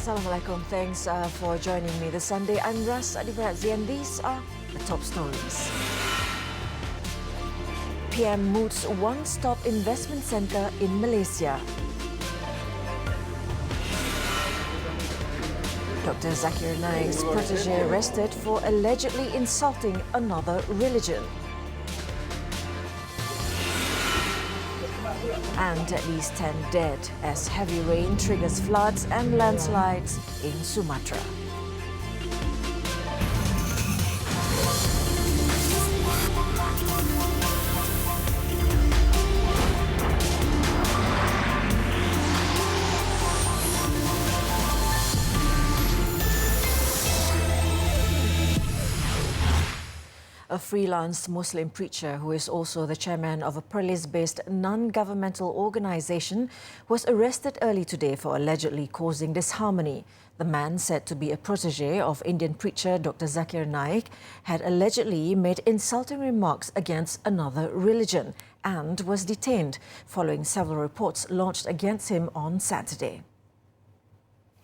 Assalamualaikum. Thanks for joining me this Sunday. I'm Ras Adiba Radzi and these are the top stories. PM moots Onestop investment centre in Malaysia. Dr. Zakir Naik's protege arrested for allegedly insulting another religion. And at least 10 dead as heavy rain triggers floods and landslides in Sumatra. A freelance Muslim preacher who is also the chairman of a Perlis-based non-governmental organisation was arrested early today for allegedly causing disharmony. The man, said to be a protege of Indian preacher Dr. Zakir Naik, had allegedly made insulting remarks against another religion and was detained following several reports launched against him on Saturday.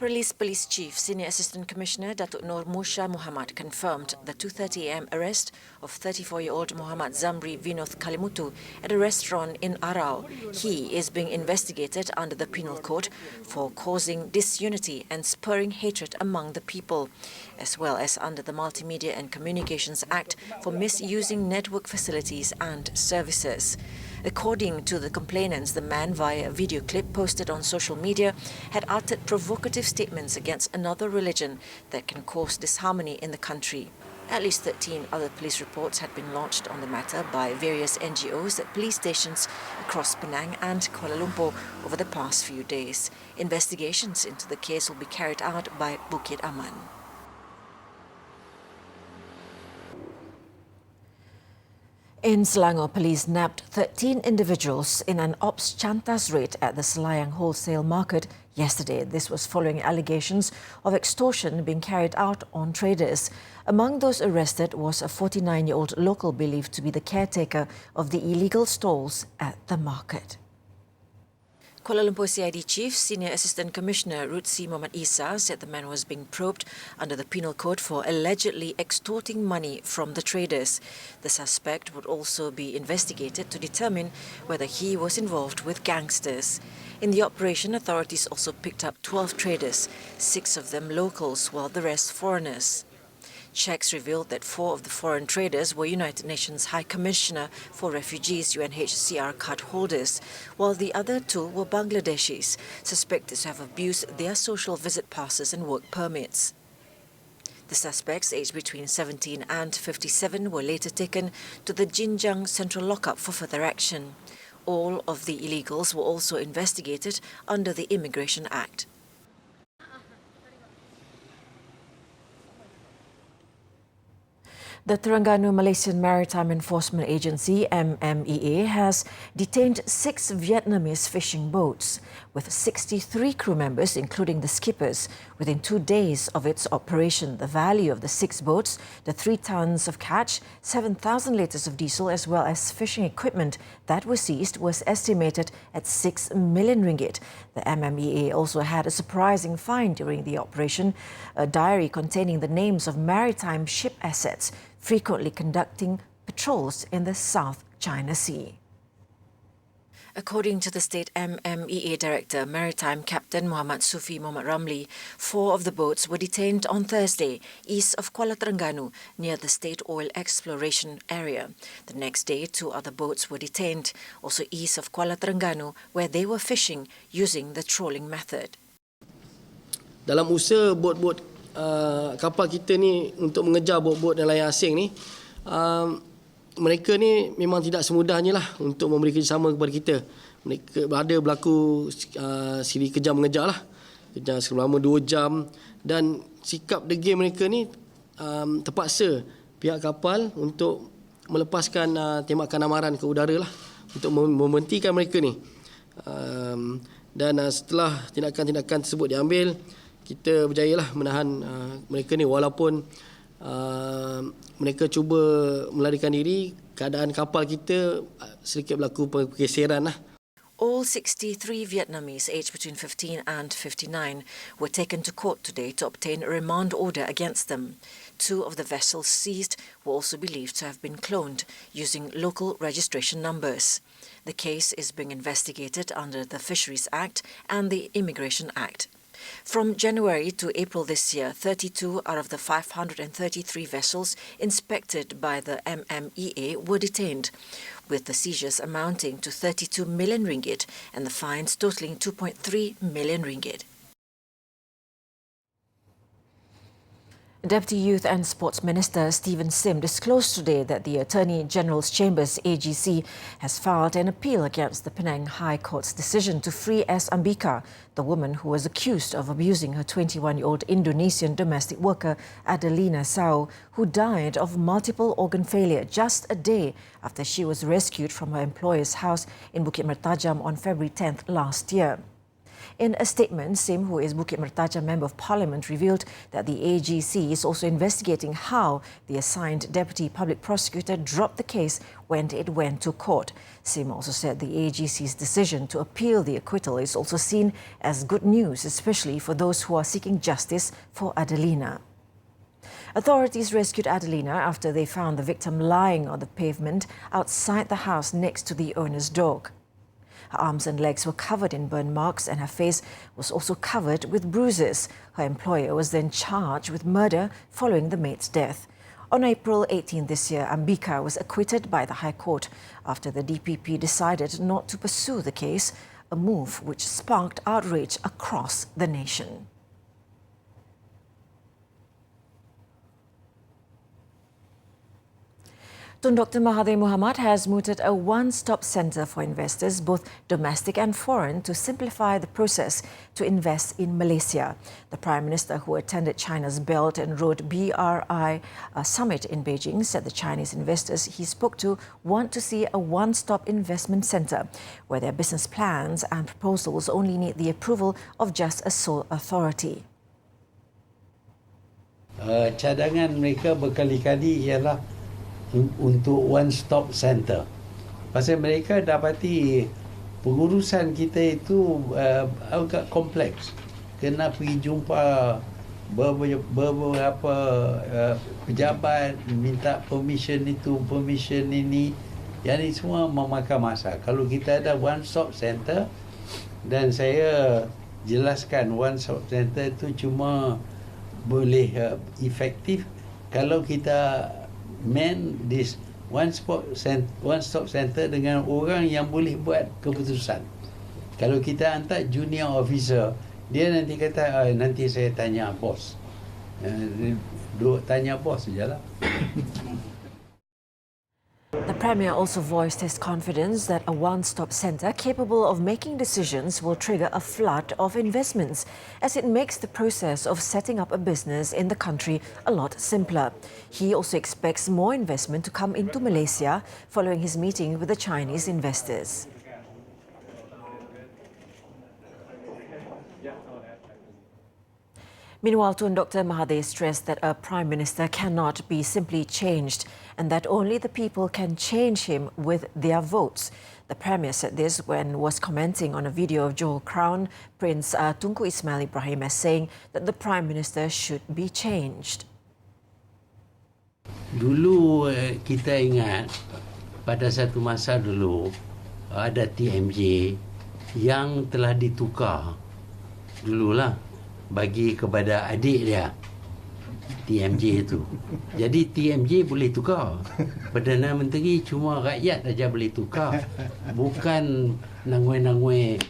Perlis Police Chief Senior Assistant Commissioner Datuk Nur Musha Muhammad confirmed the 2:30 am arrest of 34-year-old Muhammad Zamri Vinoth Kalimutu at a restaurant in Arau. He is being investigated under the Penal Code for causing disunity and spurring hatred among the people, as well as under the Multimedia and Communications Act for misusing network facilities and services. According to the complainants, the man, via a video clip posted on social media, had uttered provocative statements against another religion that can cause disharmony in the country. At least 13 other police reports had been launched on the matter by various NGOs at police stations across Penang and Kuala Lumpur over the past few days. Investigations into the case will be carried out by Bukit Aman. In Selangor, police nabbed 13 individuals in an ops chantas raid at the Slang wholesale market yesterday. This was following allegations of extortion being carried out on traders. Among those arrested was a 49-year-old local believed to be the caretaker of the illegal stalls at the market. Kuala Lumpur CID Chief Senior Assistant Commissioner Rutsi Muhammad Isa said the man was being probed under the Penal Code for allegedly extorting money from the traders. The suspect would also be investigated to determine whether he was involved with gangsters. In the operation, authorities also picked up 12 traders, 6 of them locals, while the rest foreigners. Checks revealed that 4 of the foreign traders were United Nations High Commissioner for Refugees UNHCR card holders, while the other 2 were Bangladeshis, suspected to have abused their social visit passes and work permits. The suspects, aged between 17 and 57, were later taken to the Jinjang Central Lockup for further action. All of the illegals were also investigated under the Immigration Act. The Terengganu Malaysian Maritime Enforcement Agency, MMEA, has detained 6 Vietnamese fishing boats with 63 crew members, including the skippers, within 2 days of its operation. The value of the 6 boats, the 3 tons of catch, 7,000 litres of diesel, as well as fishing equipment that was seized, was estimated at 6 million ringgit. The MMEA also had a surprising find during the operation, a diary containing the names of maritime ship assets frequently conducting patrols in the South China Sea. According to the State MMEA Director, Maritime Captain Muhammad Sufi Muhammad Ramli, 4 of the boats were detained on Thursday east of Kuala Terengganu near the State Oil Exploration Area. The next day, 2 other boats were detained, also east of Kuala Terengganu, where they were fishing using the trawling method. Dalam usaha bot-bot kapal kita ni untuk mengejar bot-bot nelayan asing ni, mereka ni memang tidak semudahnya lah untuk memberi kerjasama kepada kita. Mereka ada berlaku siri kejar mengejar lah, kejar selama 2 jam, dan sikap degil mereka ni terpaksa pihak kapal untuk melepaskan tembakan amaran ke udara lah untuk memhentikan mereka ni. Dan setelah tindakan-tindakan tersebut diambil, kita berjayalah menahan mereka ni, walaupun mereka cuba melarikan diri. Keadaan kapal kita sedikit berlaku pergeseran lah. All 63 Vietnamese aged between 15 and 59 were taken to court today to obtain a remand order against them. 2 of the vessels seized were also believed to have been cloned using local registration numbers. The case is being investigated under the Fisheries Act and the Immigration Act. From January to April this year, 32 out of the 533 vessels inspected by the MMEA were detained, with the seizures amounting to 32 million ringgit and the fines totaling 2.3 million ringgit. Deputy Youth and Sports Minister Stephen Sim disclosed today that the Attorney General's Chambers AGC has filed an appeal against the Penang High Court's decision to free Ras Adiba, the woman who was accused of abusing her 21-year-old Indonesian domestic worker Adelina Sau, who died of multiple organ failure just a day after she was rescued from her employer's house in Bukit Mertajam on February 10th last year. In a statement, Sim, who is Bukit Mertajam Member of Parliament, revealed that the AGC is also investigating how the assigned Deputy Public Prosecutor dropped the case when it went to court. Sim also said the AGC's decision to appeal the acquittal is also seen as good news, especially for those who are seeking justice for Adelina. Authorities rescued Adelina after they found the victim lying on the pavement outside the house next to the owner's dog. Her arms and legs were covered in burn marks and her face was also covered with bruises. Her employer was then charged with murder following the maid's death. On April 18 this year, Ambika was acquitted by the High Court after the DPP decided not to pursue the case, a move which sparked outrage across the nation. Tun Dr. Mahathir Mohamad has mooted a one-stop centre for investors, both domestic and foreign, to simplify the process to invest in Malaysia. The Prime Minister, who attended China's Belt and Road BRI summit in Beijing, said the Chinese investors he spoke to want to see a one-stop investment centre, where their business plans and proposals only need the approval of just a sole authority. Cadangan mereka berkali-kali ialah untuk one-stop center. Pasal mereka dapati pengurusan kita itu agak kompleks. Kena pergi jumpa beberapa pejabat, minta permission itu, permission ini. Yang ini semua memakan masa. Kalau kita ada one-stop center, dan saya jelaskan one-stop center itu cuma boleh efektif kalau kita this one-stop center dengan orang yang boleh buat keputusan. Kalau kita hantar junior officer, dia nanti kata, nanti saya tanya bos. Duduk tanya bos sajalah. The Premier also voiced his confidence that a one-stop centre capable of making decisions will trigger a flood of investments, as it makes the process of setting up a business in the country a lot simpler. He also expects more investment to come into Malaysia following his meeting with the Chinese investors. Meanwhile, Tun Dr. Mahathir stressed that a Prime Minister cannot be simply changed and that only the people can change him with their votes. The Premier said this when was commenting on a video of Johor Crown Prince Tunku Ismail Ibrahim as saying that the Prime Minister should be changed. Dulu kita ingat pada satu masa dulu ada TMJ yang telah ditukar dululah bagi kepada adik dia, TMJ itu. Jadi TMJ boleh tukar. Perdana Menteri cuma rakyat saja boleh tukar. Bukan nangoi-nangoi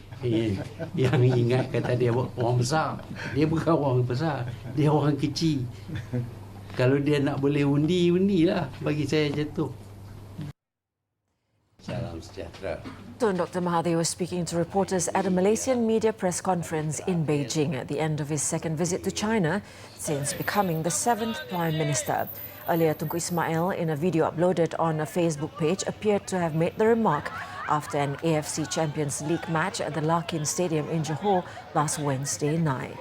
yang ingat kata dia orang besar. Dia bukan orang besar. Dia orang kecil. Kalau dia nak boleh undi, undilah bagi saya jatuh. Salam sejahtera. Tun Dr. Mahathir was speaking to reporters at a Malaysian media press conference in Beijing at the end of his second visit to China since becoming the 7th Prime Minister. Earlier, Tunku Ismail, in a video uploaded on a Facebook page, appeared to have made the remark after an AFC Champions League match at the Larkin Stadium in Johor last Wednesday night.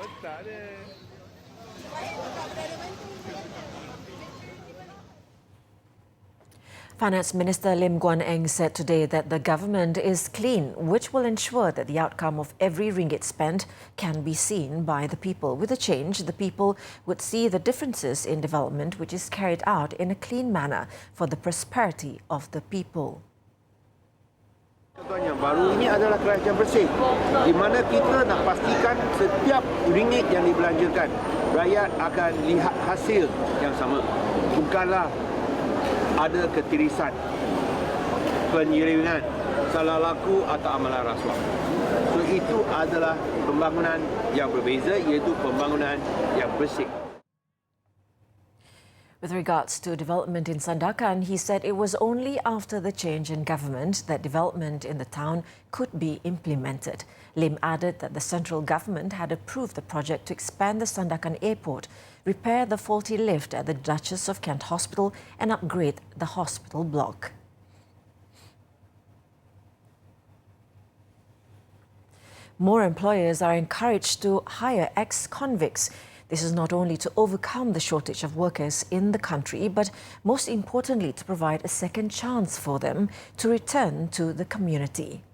Finance Minister Lim Guan Eng said today that the government is clean, which will ensure that the outcome of every ringgit spent can be seen by the people. With the change, the people would see the differences in development which is carried out in a clean manner for the prosperity of the people. Contohnya, baru ini adalah kerajaan bersih, di mana kita nak pastikan setiap ringgit yang dibelanjakan, rakyat akan lihat hasil yang sama. Bukanlah ada ketirisan, penyelewengan, salah laku atau amalan rasuah. So itu adalah pembangunan yang berbeza, iaitu pembangunan yang bersih. With regards to development in Sandakan, he said it was only after the change in government that development in the town could be implemented. Lim added that the central government had approved the project to expand the Sandakan airport, repair the faulty lift at the Duchess of Kent Hospital and upgrade the hospital block. More employers are encouraged to hire ex-convicts. This is not only to overcome the shortage of workers in the country, but most importantly to provide a second chance for them to return to the community.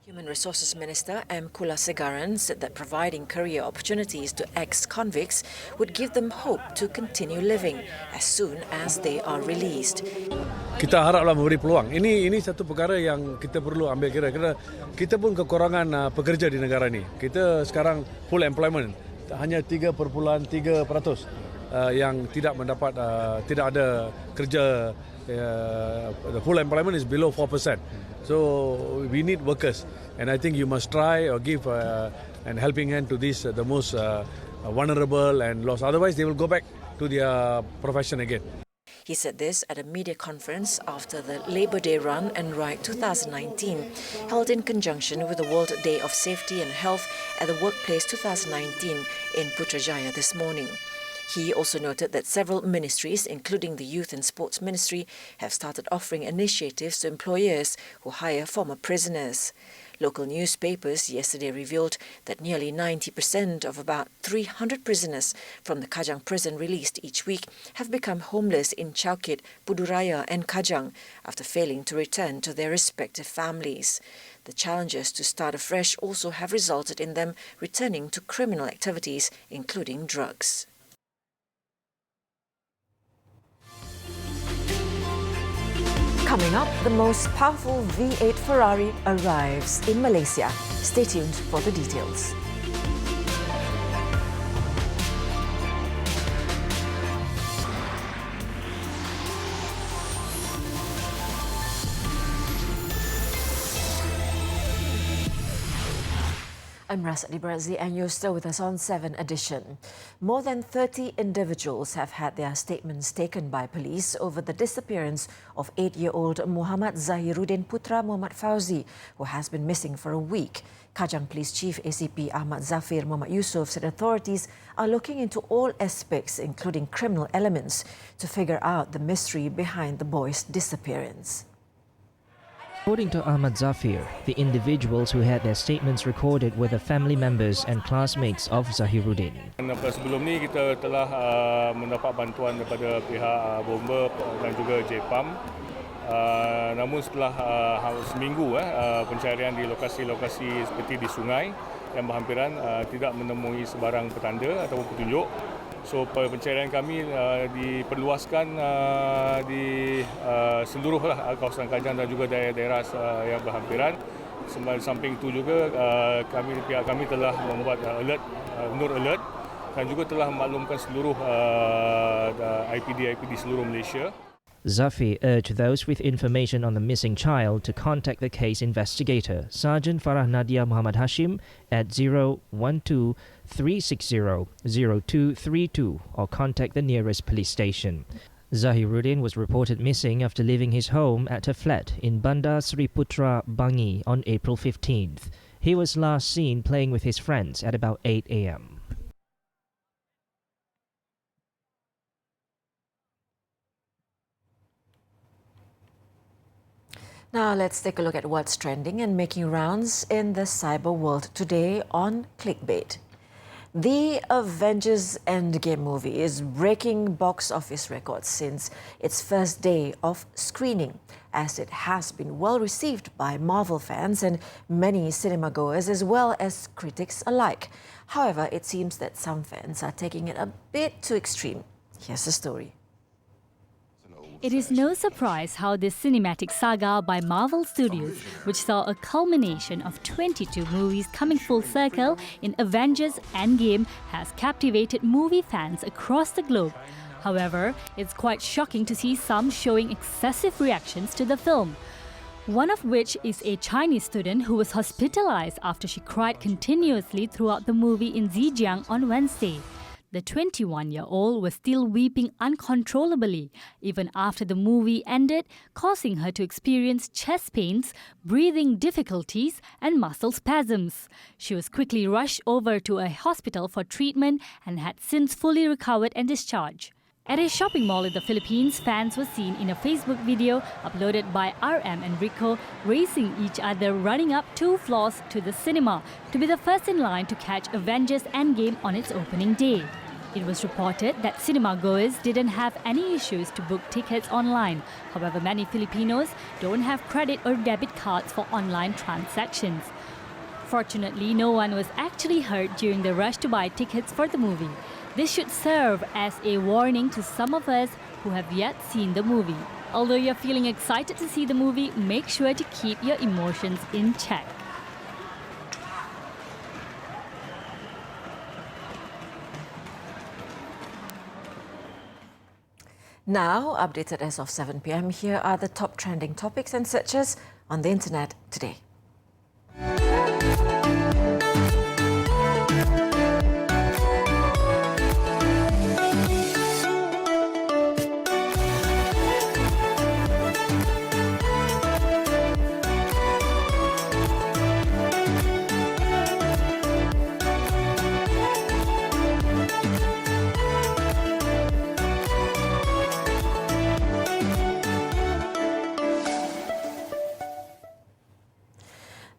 Human Resources Minister M. Kulasegaran said that providing career opportunities to ex-convicts would give them hope to continue living as soon as they are released. Kita haraplah memberi peluang. Ini satu perkara yang kita perlu ambil kira kerana kita pun kekurangan pekerja di negara ini. Kita sekarang full employment. Hanya 3.3% yang tidak mendapat, tidak ada kerja. The full employment is below 4%. So we need workers, and I think you must try or give an helping hand to these the most vulnerable and lost. Otherwise, they will go back to their profession again. He said this at a media conference after the Labour Day Run and Ride 2019, held in conjunction with the World Day of Safety and Health at the Workplace 2019 in Putrajaya this morning. He also noted that several ministries, including the Youth and Sports Ministry, have started offering initiatives to employers who hire former prisoners. Local newspapers yesterday revealed that nearly 90% of about 300 prisoners from the Kajang prison released each week have become homeless in Chaukit, Puduraya and Kajang after failing to return to their respective families. The challenges to start afresh also have resulted in them returning to criminal activities, including drugs. Coming up, the most powerful V8 Ferrari arrives in Malaysia. Stay tuned for the details. I'm Ras Adiba Radzi and you're still with us on 7Edition. More than 30 individuals have had their statements taken by police over the disappearance of 8-year-old Muhammad Zahiruddin Putra Muhammad Fauzi, who has been missing for a week. Kajang Police Chief ACP Ahmad Zafir Muhammad Yusof said authorities are looking into all aspects, including criminal elements, to figure out the mystery behind the boy's disappearance. According to Ahmad Zafir, the individuals who had their statements recorded were the family members and classmates of Zahiruddin. Sebelum ni kita telah mendapat bantuan daripada pihak bomba dan juga JPAM. Namun setelah seminggu pencarian di lokasi-lokasi seperti di sungai yang berhampiran tidak menemui sebarang petanda ataupun petunjuk. So pencarian kami diperluaskan di seluruh kawasan Kajang dan juga daerah-daerah yang berhampiran. Samping itu juga pihak kami telah membuat nur alert dan juga telah memaklumkan seluruh IPD seluruh Malaysia. Zafir urged those with information on the missing child to contact the case investigator, Sergeant Farah Nadia Muhammad Hashim, at 012-360-0232 or contact the nearest police station. Zahiruddin was reported missing after leaving his home at a flat in Bandar Sri Putra, Bangi on April 15th. He was last seen playing with his friends at about 8 a.m. Now let's take a look at what's trending and making rounds in the cyber world today on Clickbait. The Avengers Endgame movie is breaking box office records since its first day of screening, as it has been well received by Marvel fans and many cinema goers as well as critics alike. However, it seems that some fans are taking it a bit too extreme. Here's the story. It is no surprise how this cinematic saga by Marvel Studios, which saw a culmination of 22 movies coming full circle in Avengers Endgame, has captivated movie fans across the globe. However, it's quite shocking to see some showing excessive reactions to the film. One of which is a Chinese student who was hospitalized after she cried continuously throughout the movie in Zhejiang on Wednesday. The 21-year-old was still weeping uncontrollably even after the movie ended, causing her to experience chest pains, breathing difficulties, and muscle spasms. She was quickly rushed over to a hospital for treatment and had since fully recovered and discharged. At a shopping mall in the Philippines, fans were seen in a Facebook video uploaded by RM and Rico racing each other running up 2 floors to the cinema to be the first in line to catch Avengers Endgame on its opening day. It was reported that cinema goers didn't have any issues to book tickets online. However, many Filipinos don't have credit or debit cards for online transactions. Fortunately, no one was actually hurt during the rush to buy tickets for the movie. This should serve as a warning to some of us who have yet seen the movie. Although you're feeling excited to see the movie, make sure to keep your emotions in check. Now, updated as of 7 p.m, here are the top trending topics and searches on the internet today.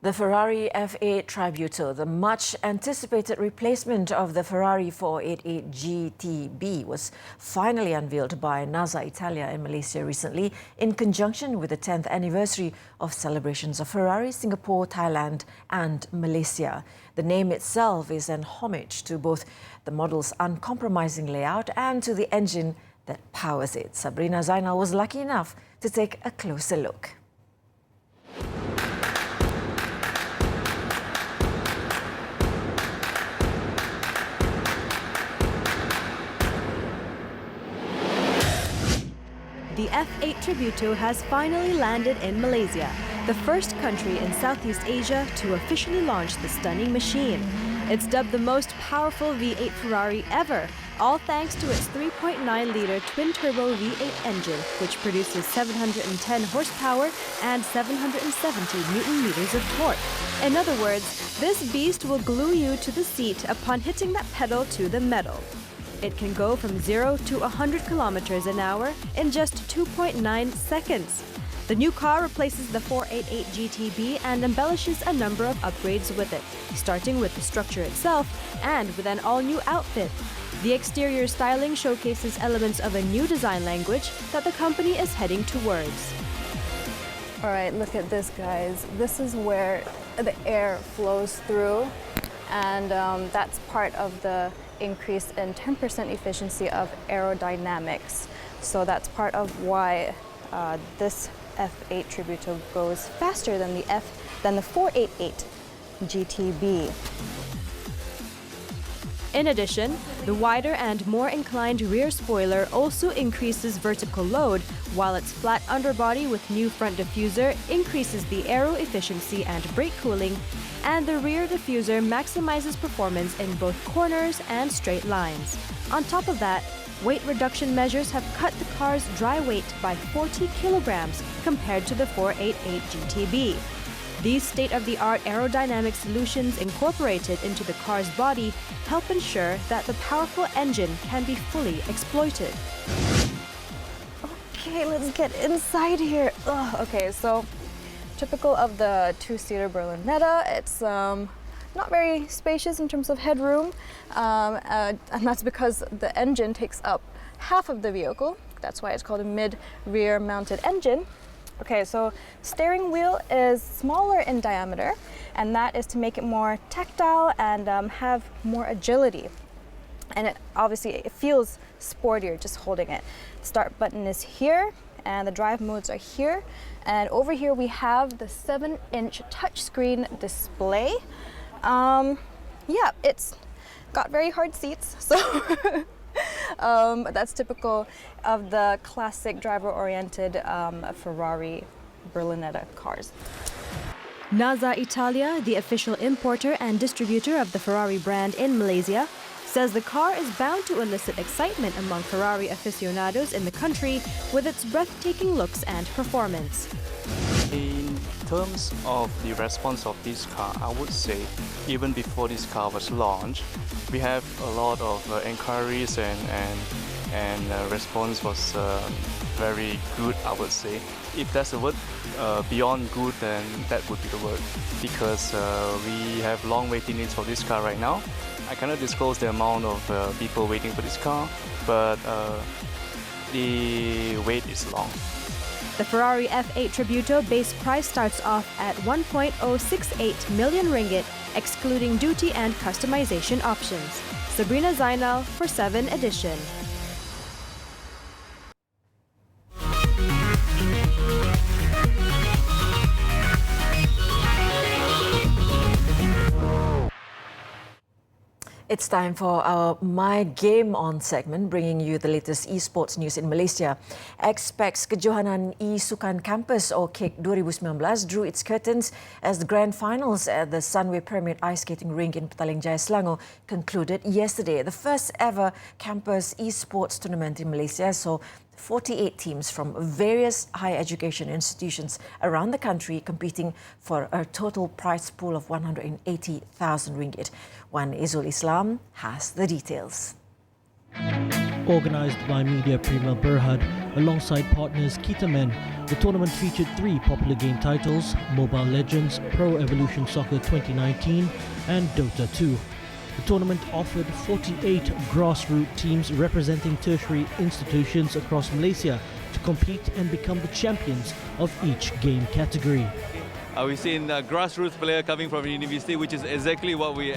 The Ferrari F8 Tributo, the much-anticipated replacement of the Ferrari 488 GTB, was finally unveiled by NASA Italia in Malaysia recently in conjunction with the 10th anniversary of celebrations of Ferrari, Singapore, Thailand and Malaysia. The name itself is an homage to both the model's uncompromising layout and to the engine that powers it. Sabrina Zainal was lucky enough to take a closer look. The F8 Tributo has finally landed in Malaysia, the first country in Southeast Asia to officially launch the stunning machine. It's dubbed the most powerful V8 Ferrari ever, all thanks to its 3.9-litre twin-turbo V8 engine, which produces 710 horsepower and 770 Newton-meters of torque. In other words, this beast will glue you to the seat upon hitting that pedal to the metal. It can go from 0 to 100 kilometers an hour in just 2.9 seconds. The new car replaces the 488 GTB and embellishes a number of upgrades with it, starting with the structure itself and with an all-new outfit. The exterior styling showcases elements of a new design language that the company is heading towards. All right, look at this, guys. This is where the air flows through, and that's part of the increase in 10% efficiency of aerodynamics. So that's part of why this F8 Tributo goes faster than the 488 GTB. In addition, the wider and more inclined rear spoiler also increases vertical load, while its flat underbody with new front diffuser increases the aero efficiency and brake cooling, and the rear diffuser maximizes performance in both corners and straight lines. On top of that, weight reduction measures have cut the car's dry weight by 40 kilograms compared to the 488 GTB. These state-of-the-art aerodynamic solutions incorporated into the car's body help ensure that the powerful engine can be fully exploited. Okay, let's get inside here. Okay, so typical of the two-seater Berlinetta, it's not very spacious in terms of headroom, and that's because the engine takes up half of the vehicle. That's why it's called a mid-rear mounted engine. Okay, so steering wheel is smaller in diameter, and that is to make it more tactile and have more agility. And it feels sportier just holding it. Start button is here, and the drive modes are here. And over here we have the 7-inch touchscreen display. Yeah, it's got very hard seats, so that's typical of the classic driver-oriented Ferrari Berlinetta cars. Ras Italia, the official importer and distributor of the Ferrari brand in Malaysia, says the car is bound to elicit excitement among Ferrari aficionados in the country with its breathtaking looks and performance. In terms of the response of this car, I would say even before this car was launched, we have a lot of inquiries and response was very good, I would say. If that's the word, beyond good, then that would be the word, because we have long waiting lists for this car right now. I cannot disclose the amount of people waiting for this car, but the wait is long. The Ferrari F8 Tributo base price starts off at 1.068 million ringgit, excluding duty and customization options. Sabrina Zainal for 7Edition. It's time for our My Game On segment, bringing you the latest eSports news in Malaysia. Expex Kejohanan E-Sukan Campus or KIC 2019 drew its curtains as the grand finals at the Sunway Pyramid Ice Skating Rink in Petaling Jaya, Selangor concluded yesterday. The first ever campus eSports tournament in Malaysia saw 48 teams from various higher education institutions around the country competing for a total prize pool of 180,000 ringgit. One Izul Islam has the details. Organised by Media Prima Berhad alongside partners Kitamen, the tournament featured 3 popular game titles: Mobile Legends, Pro Evolution Soccer 2019 and Dota 2. The tournament offered 48 grassroots teams representing tertiary institutions across Malaysia to compete and become the champions of each game category. We've seen grassroots player coming from university, which is exactly what we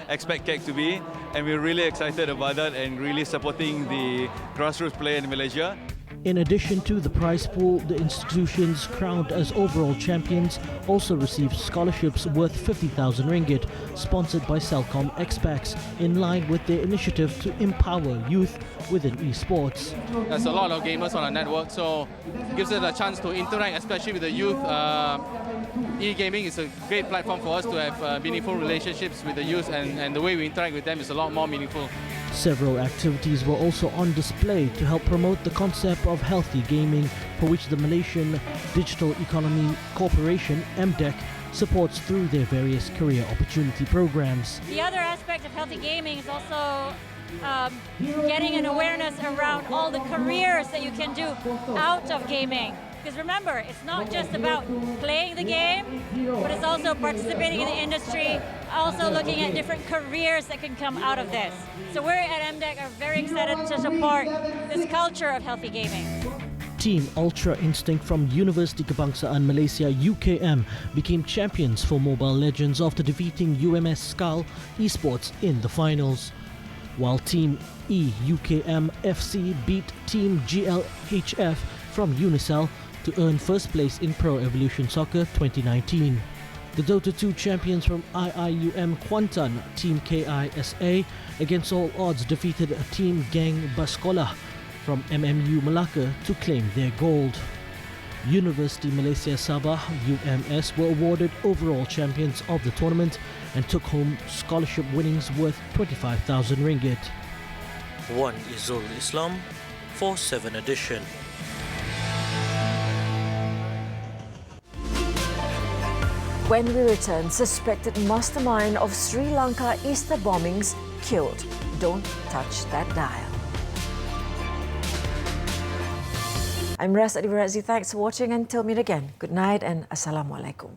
expect KEC to be, and we're really excited about that and really supporting the grassroots player in Malaysia. In addition to the prize pool, the institutions crowned as overall champions also received scholarships worth 50,000 ringgit, sponsored by Celcom Expax, in line with their initiative to empower youth within eSports. There's a lot of gamers on our network, so it gives us a chance to interact, especially with the youth. E-gaming is a great platform for us to have meaningful relationships with the youth, and the way we interact with them is a lot more meaningful. Several activities were also on display to help promote the concept of healthy gaming, for which the Malaysian Digital Economy Corporation, MDEC, supports through their various career opportunity programs. The other aspect of healthy gaming is also getting an awareness around all the careers that you can do out of gaming. Because remember, it's not just about playing the game, but it's also participating in the industry, also looking at different careers that can come out of this. So we're at MDEC are very excited to support this culture of healthy gaming. Team Ultra Instinct from University Kebangsaan Malaysia UKM became champions for Mobile Legends after defeating UMS Skal eSports in the finals, while Team E UKM FC beat Team GLHF from Unicel to earn first place in Pro Evolution Soccer 2019. The Dota 2 champions from IIUM Kuantan, Team KISA, against all odds defeated Team Gang Baskola from MMU Melaka to claim their gold. University Malaysia Sabah, UMS, were awarded overall champions of the tournament and took home scholarship winnings worth 25,000 ringgit. One Izul Islam for 7Edition. When we return, suspected mastermind of Sri Lanka Easter bombings killed. Don't touch that dial. I'm Ras Adiba Radzi. Thanks for watching. Until meet again. Good night and Assalamualaikum.